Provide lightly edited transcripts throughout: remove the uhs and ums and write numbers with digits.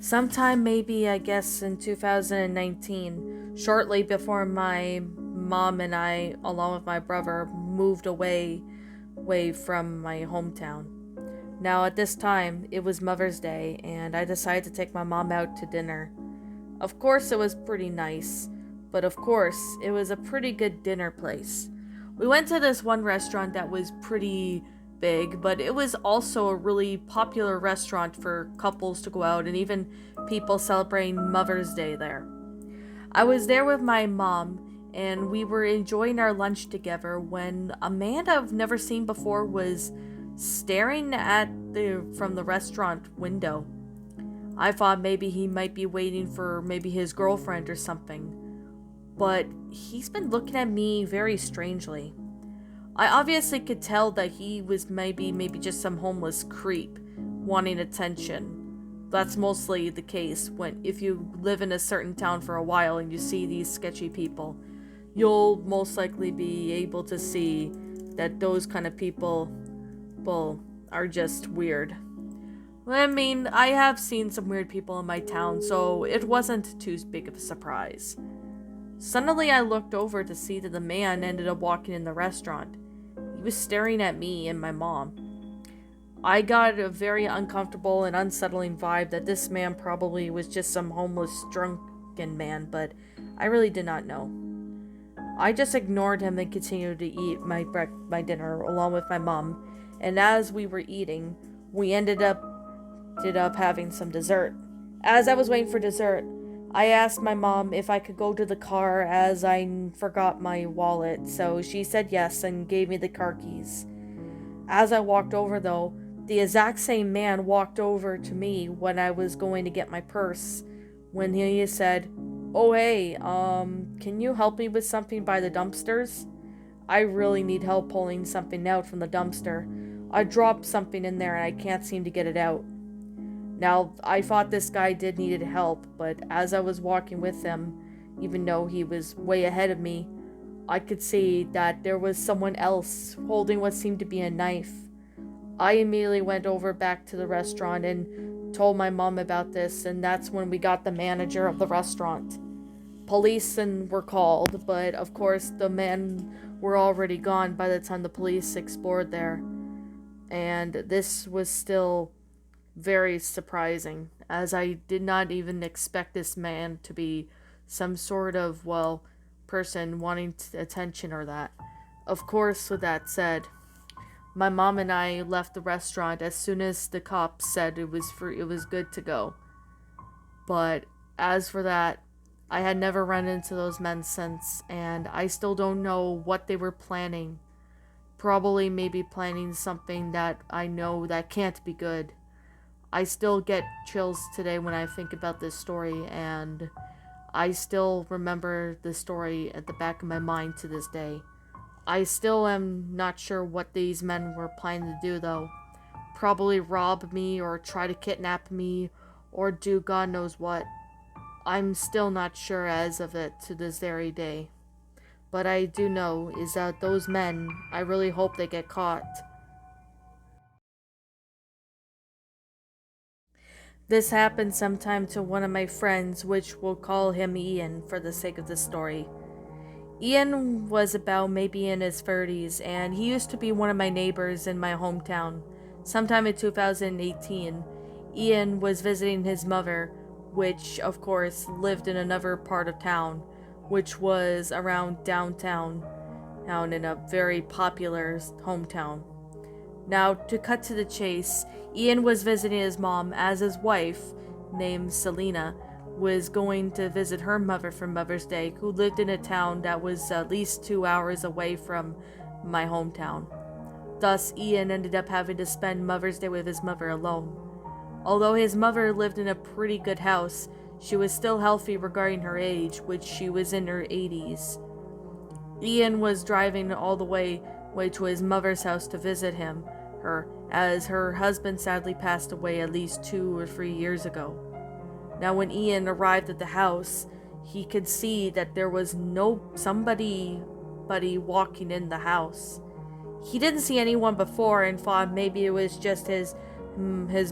Sometime maybe, I guess, in 2019, shortly before my mom and I, along with my brother, moved away from my hometown. Now, at this time, it was Mother's Day, and I decided to take my mom out to dinner. Of course, it was pretty nice, but of course, it was a pretty good dinner place. We went to this one restaurant that was pretty big, but it was also a really popular restaurant for couples to go out and even people celebrating Mother's Day there. I was there with my mom, and we were enjoying our lunch together when a man I've never seen before was staring at the from the restaurant window. I thought maybe he might be waiting for maybe his girlfriend or something, but he's been looking at me very strangely. I obviously could tell that he was maybe just some homeless creep wanting attention. That's mostly the case when if you live in a certain town for a while and you see these sketchy people, you'll most likely be able to see that those kind of people, well, are just weird. I mean, I have seen some weird people in my town, so it wasn't too big of a surprise. Suddenly, I looked over to see that the man ended up walking in the restaurant. He was staring at me and my mom. I got a very uncomfortable and unsettling vibe that this man probably was just some homeless drunken man, but I really did not know. I just ignored him and continued to eat my dinner along with my mom, and as we were eating, we ended up having some dessert. As I was waiting for dessert, I asked my mom if I could go to the car as I forgot my wallet, so she said yes and gave me the car keys. As I walked over, though, the exact same man walked over to me when I was going to get my purse, when he said, "Oh hey, can you help me with something by the dumpsters? I really need help pulling something out from the dumpster. I dropped something in there and I can't seem to get it out." Now, I thought this guy did needed help, but as I was walking with him, even though he was way ahead of me, I could see that there was someone else holding what seemed to be a knife. I immediately went over back to the restaurant and told my mom about this, and that's when we got the manager of the restaurant. Police were called, but of course the men were already gone by the time the police explored there. And this was still very surprising, as I did not even expect this man to be some sort of, well, person wanting attention or that. Of course, with that said, my mom and I left the restaurant as soon as the cops said it was good to go. But as for that, I had never run into those men since, and I still don't know what they were planning. Probably maybe planning something that I know that can't be good. I still get chills today when I think about this story, and I still remember the story at the back of my mind to this day. I still am not sure what these men were planning to do, though. Probably rob me or try to kidnap me or do God knows what. I'm still not sure as of it to this very day. But I do know is that those men, I really hope they get caught. This happened sometime to one of my friends, which we'll call him Ian for the sake of the story. Ian was about maybe in his 30s, and he used to be one of my neighbors in my hometown. Sometime in 2018, Ian was visiting his mother, which, of course, lived in another part of town, which was around downtown, down in a very popular hometown. Now, to cut to the chase, Ian was visiting his mom as his wife, named Selena, was going to visit her mother for Mother's Day, who lived in a town that was at least 2 hours away from my hometown. Thus, Ian ended up having to spend Mother's Day with his mother alone. Although his mother lived in a pretty good house, she was still healthy regarding her age, which she was in her 80s. Ian was driving all the way to his mother's house to visit her, as her husband sadly passed away at least 2 or 3 years ago. Now, when Ian arrived at the house, he could see that there was somebody walking in the house. He didn't see anyone before and thought maybe it was just his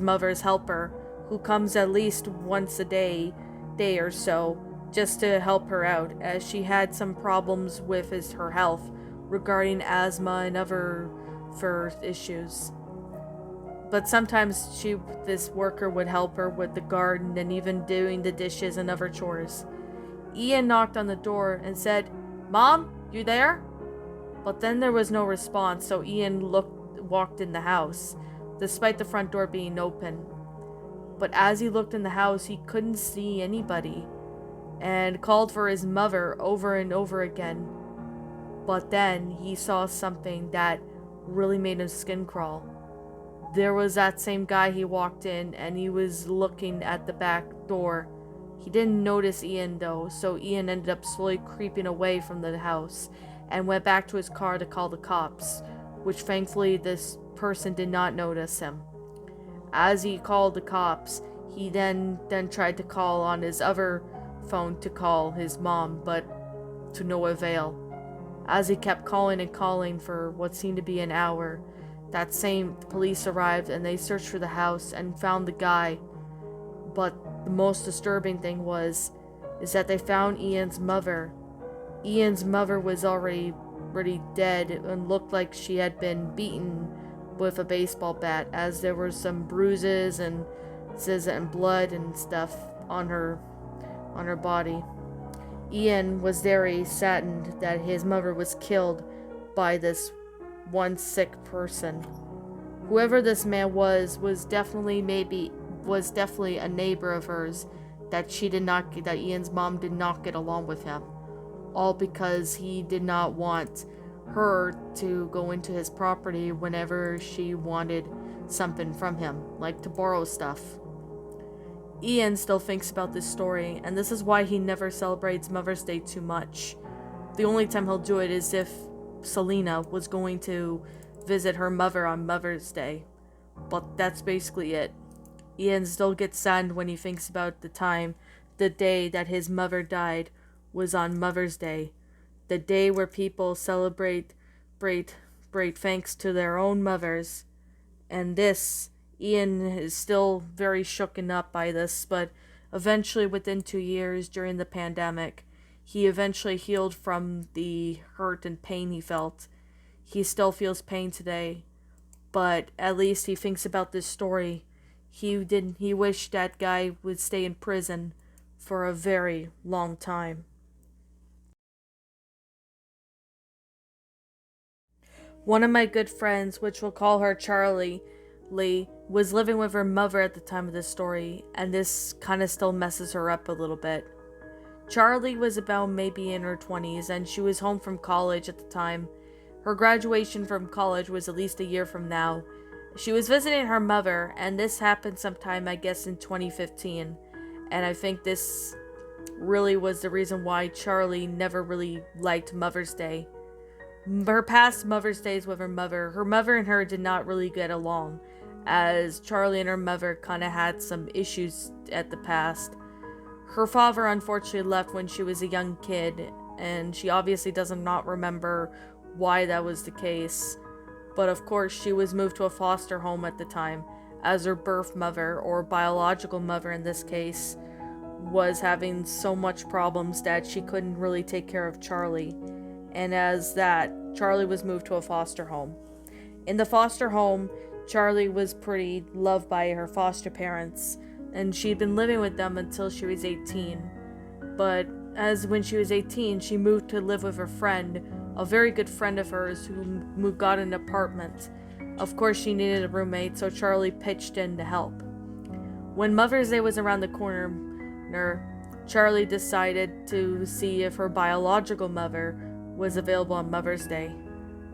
mother's helper who comes at least once a day or so, just to help her out, as she had some problems with her health regarding asthma and other fur issues. But sometimes this worker would help her with the garden and even doing the dishes and other chores. Ian knocked on the door and said, "Mom, you there?" But then there was no response, so Ian walked in the house, despite the front door being open. But as he looked in the house, he couldn't see anybody, and called for his mother over and over again. But then he saw something that really made his skin crawl. There was that same guy he walked in, and he was looking at the back door. He didn't notice Ian though, so Ian ended up slowly creeping away from the house and went back to his car to call the cops, which thankfully this person did not notice him. As he called the cops, he then tried to call on his other phone to call his mom, but to no avail. As he kept calling and calling for what seemed to be an hour, that same police arrived and they searched for the house and found the guy. But the most disturbing thing is that they found Ian's mother. Ian's mother was already dead and looked like she had been beaten with a baseball bat, as there were some bruises and blood and stuff on her body. Ian was very saddened that his mother was killed by this one sick person. Whoever this man was definitely a neighbor of hers that Ian's mom did not get along with him, all because he did not want her to go into his property whenever she wanted something from him, like to borrow stuff. Ian still thinks about this story, and this is why he never celebrates Mother's Day too much. The only time he'll do it is if Selena was going to visit her mother on Mother's Day. But that's basically it. Ian still gets saddened when he thinks about the day that his mother died was on Mother's Day. The day where people celebrate thanks to their own mothers. And Ian is still very shooken up by this, but eventually within 2 years during the pandemic, he eventually healed from the hurt and pain he felt. He still feels pain today, but at least he thinks about this story. He wished that guy would stay in prison for a very long time. One of my good friends, which we'll call her Charlie Lee, was living with her mother at the time of this story, and this kind of still messes her up a little bit. Charlie was about maybe in her 20s, and she was home from college at the time. Her graduation from college was at least a year from now. She was visiting her mother, and this happened sometime, I guess, in 2015. And I think this really was the reason why Charlie never really liked Mother's Day. Her past Mother's Days with her mother and her did not really get along, as Charlie and her mother kind of had some issues at the past. Her father unfortunately left when she was a young kid, and she obviously does not remember why that was the case. But of course, she was moved to a foster home at the time, as her birth mother, or biological mother in this case, was having so much problems that she couldn't really take care of Charlie. And as that, Charlie was moved to a foster home. In the foster home, Charlie was pretty loved by her foster parents, and she'd been living with them until she was 18. But when she was 18, she moved to live with her friend, a very good friend of hers who got an apartment. Of course, she needed a roommate, so Charlie pitched in to help. When Mother's Day was around the corner, Charlie decided to see if her biological mother was available on Mother's Day.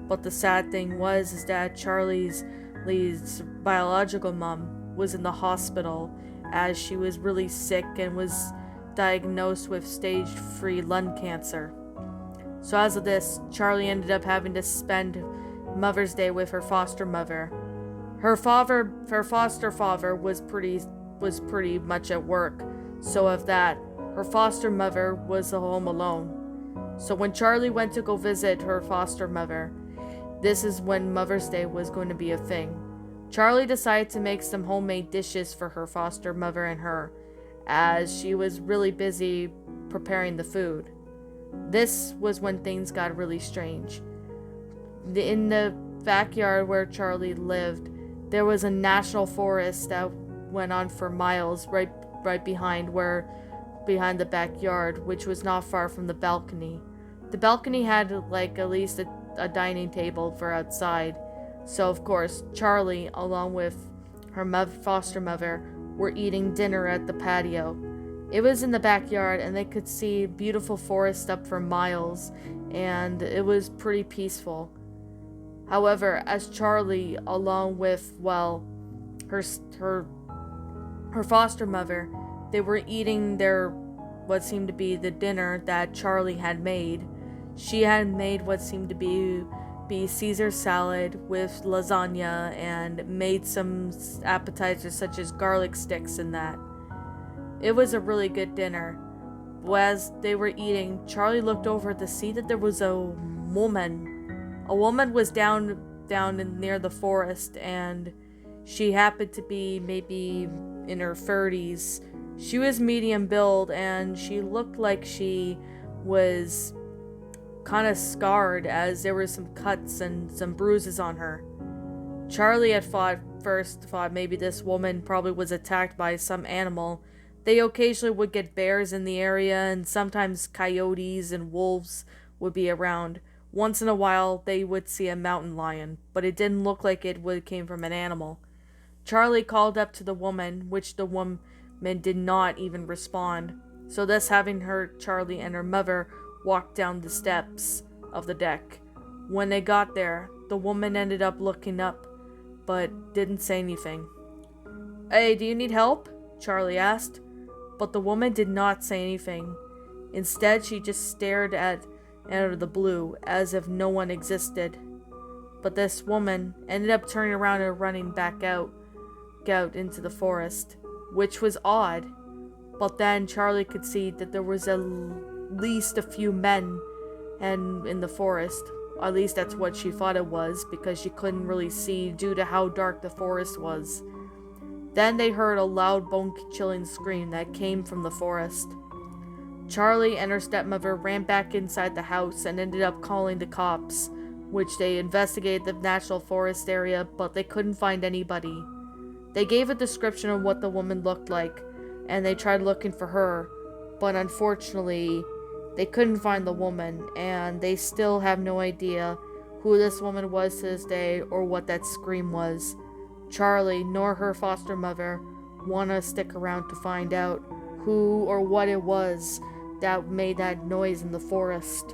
But the sad thing was that Charlie's biological mom was in the hospital, as she was really sick and was diagnosed with stage 3 lung cancer. So as of this, Charlie ended up having to spend Mother's Day with her foster mother. Her foster father was pretty much at work, so of that, her foster mother was home alone. So when Charlie went to go visit her foster mother, this is when Mother's Day was going to be a thing. Charlie decided to make some homemade dishes for her foster mother and her, as she was really busy preparing the food. This was when things got really strange. In the backyard where Charlie lived, there was a national forest that went on for miles right behind the backyard, which was not far from the balcony. The balcony had like at least a dining table for outside. So of course, Charlie, along with her foster mother, were eating dinner at the patio. It was in the backyard and they could see beautiful forest up for miles, and it was pretty peaceful. However, as Charlie, along with, her foster mother, they were eating what seemed to be the dinner that Charlie had made. She had made what seemed to be Caesar salad with lasagna and made some appetizers such as garlic sticks and that. It was a really good dinner. As they were eating, Charlie looked over to see that there was a woman. A woman was down near the forest, and she happened to be maybe in her 30s. She was medium build, and she looked like she was kind of scarred, as there were some cuts and some bruises on her. Charlie at first thought maybe this woman probably was attacked by some animal. They occasionally would get bears in the area, and sometimes coyotes and wolves would be around. Once in a while, they would see a mountain lion, but it didn't look like it came from an animal. Charlie called up to the woman, which the woman did not even respond. So thus having Charlie and her mother walk down the steps of the deck. When they got there, the woman ended up looking up, but didn't say anything. "Hey, do you need help?" Charlie asked. But the woman did not say anything. Instead, she just stared out of the blue, as if no one existed. But this woman ended up turning around and running back out into the forest, which was odd. But then Charlie could see that there was at least a few men in the forest. At least that's what she thought it was, because she couldn't really see due to how dark the forest was. Then they heard a loud bone-chilling scream that came from the forest. Charlie and her stepmother ran back inside the house and ended up calling the cops, which they investigated the national forest area, but they couldn't find anybody. They gave a description of what the woman looked like, and they tried looking for her, but unfortunately, they couldn't find the woman, and they still have no idea who this woman was to this day or what that scream was. Charlie nor her foster mother want to stick around to find out who or what it was that made that noise in the forest.